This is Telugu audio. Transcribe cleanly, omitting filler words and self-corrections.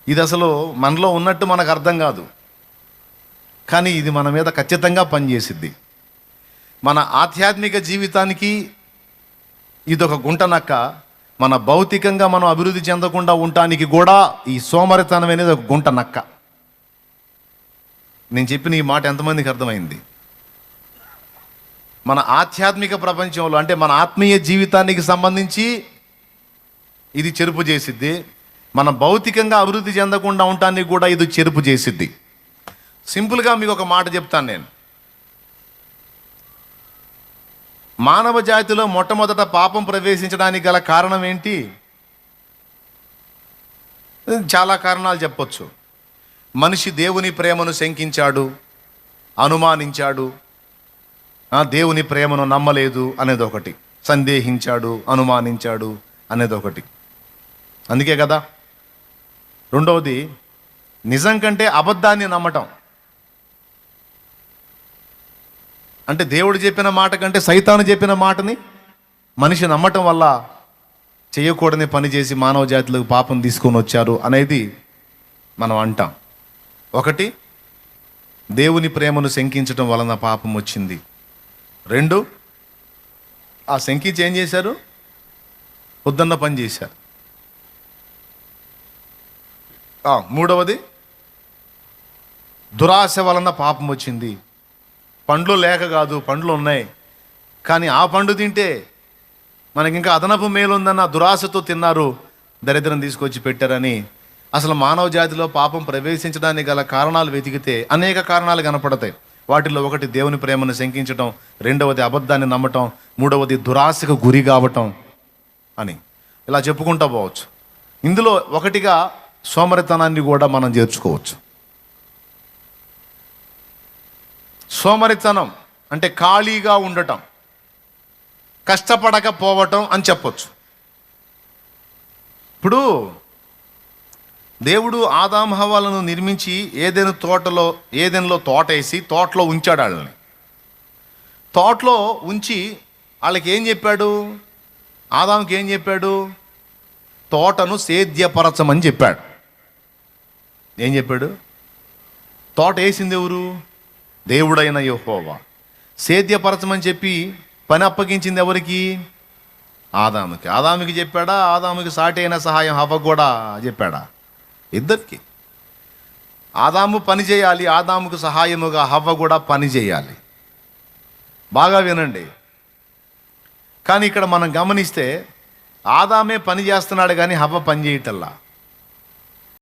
ఇది అసలు మనలో ఉన్నట్టు మనకు అర్థం కాదు, కానీ ఇది మన మీద ఖచ్చితంగా పనిచేసిద్ది. మన ఆధ్యాత్మిక జీవితానికి ఇదొక గుంట నక్క. మన భౌతికంగా మనం అభివృద్ధి చెందకుండా ఉండటానికి కూడా ఈ సోమరితనం అనేది ఒక గుంట నక్క. నేను చెప్పిన ఈ మాట ఎంతమందికి అర్థమైంది? మన ఆధ్యాత్మిక ప్రపంచంలో, అంటే మన ఆత్మీయ జీవితానికి సంబంధించి ఇది చెరుపు చేసిద్ది. మన భౌతికంగా అభివృద్ధి చెందకుండా ఉండటానికి కూడా ఇది చెరుపు చేసిద్ది. సింపుల్గా మీకు ఒక మాట చెప్తాను నేను. మానవ జాతిలో మొట్టమొదట పాపం ప్రవేశించడానికి గల కారణం ఏంటి? చాలా కారణాలు చెప్పొచ్చు. మనిషి దేవుని ప్రేమను శంకించాడు, అనుమానించాడు, దేవుని ప్రేమను నమ్మలేదు అనేది ఒకటి, సందేహించాడు, అనుమానించాడు అనేది ఒకటి. అందుకే కదా. రెండవది, నిజం కంటే అబద్ధాన్ని నమ్మటం. అంటే దేవుడు చెప్పిన మాట కంటే సైతాను చెప్పిన మాటని మనిషి నమ్మటం వల్ల చేయకూడని పని చేసి మానవ జాతిలోకి పాపం తీసుకొని వచ్చారు అనేది మనం అంటాం. ఒకటి, దేవుని ప్రేమను శంకించడం వలన పాపం వచ్చింది. రెండు, ఆ శంకించి ఏం చేశారు? వద్దన్న పని చేశారు. మూడవది, దురాశ వలన పాపం వచ్చింది. పండ్లు లేక కాదు, పండ్లు ఉన్నాయి, కానీ ఆ పండు తింటే మనకి ఇంకా అదనపు మేలు ఉందన్న దురాశతో తిన్నారు, దరిద్రం తీసుకొచ్చి పెట్టారని. అసలు మానవ జాతిలో పాపం ప్రవేశించడానికి గల కారణాలు వెతికితే అనేక కారణాలు కనపడతాయి. వాటిలో ఒకటి దేవుని ప్రేమను శంకించటం, రెండవది అబద్ధాన్ని నమ్మటం, మూడవది దురాశకు గురి కావటం అని ఇలా చెప్పుకుంటూ పోవచ్చు. ఇందులో ఒకటిగా సోమరితనాన్ని కూడా మనం చేర్చుకోవచ్చు. సోమరితనం అంటే ఖాళీగా ఉండటం, కష్టపడకపోవటం అని చెప్పొచ్చు. ఇప్పుడు దేవుడు ఆదాము హవ్వలను నిర్మించి ఏదెనులో తోట వేసి తోటలో ఉంచాడు వాళ్ళని. తోటలో ఉంచి వాళ్ళకి ఏం చెప్పాడు? ఆదాముకి ఏం చెప్పాడు? తోటను సేద్యపరచమని చెప్పాడు. ఏం చెప్పాడు? తోట వేసింది ఎవరు? దేవుడైన యెహోవా. సేద్యపరచమని చెప్పి పని అప్పగించింది ఎవరికి? ఆదాముకి. ఆదాముకి చెప్పాడా? ఆదాముకి సాటి అయిన సహాయం హవ్వకు కూడా చెప్పాడా? ఇద్దరికి. ఆదాము పని చేయాలి, ఆదాముకు సహాయముగా హవ్వ కూడా పని చేయాలి. బాగా వినండి. కానీ ఇక్కడ మనం గమనిస్తే ఆదామే పని చేస్తున్నాడు కానీ హవ్వ పని చేయటల్లా.